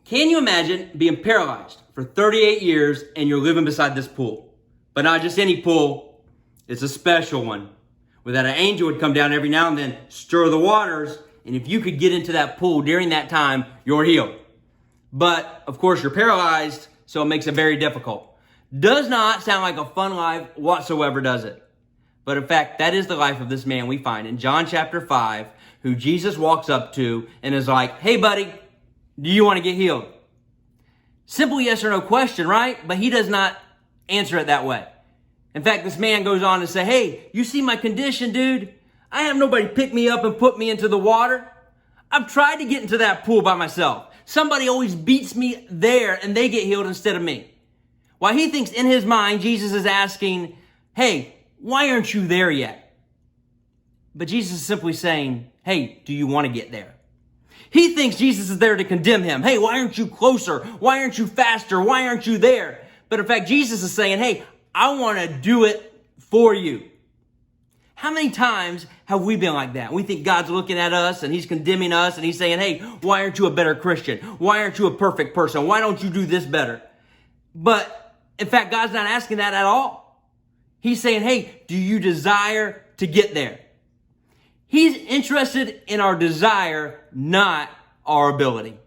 Can you imagine being paralyzed for 38 years and you're living beside this pool? But not just any pool, it's a special one. Where that an angel would come down every now and then, stir the waters, and if you could get into that pool during that time, you're healed. But, of course, you're paralyzed, so it makes it very difficult. Does not sound like a fun life whatsoever, does it? But in fact, that is the life of this man we find in John chapter 5, who Jesus walks up to and is like, hey buddy, do you want to get healed? Simple yes or no question, right? But he does not answer it that way. In fact, this man goes on to say, hey, you see my condition, dude? I have nobody pick me up and put me into the water. I've tried to get into that pool by myself. Somebody always beats me there and they get healed instead of me. While he thinks in his mind, Jesus is asking, hey, why aren't you there yet? But Jesus is simply saying, hey, do you want to get there? He thinks Jesus is there to condemn him. Hey, why aren't you closer? Why aren't you faster? Why aren't you there? But in fact, Jesus is saying, hey, I want to do it for you. How many times have we been like that? We think God's looking at us and he's condemning us and he's saying, hey, why aren't you a better Christian? Why aren't you a perfect person? Why don't you do this better? But in fact, God's not asking that at all. He's saying, hey, do you desire to get there? He's interested in our desire, not our ability.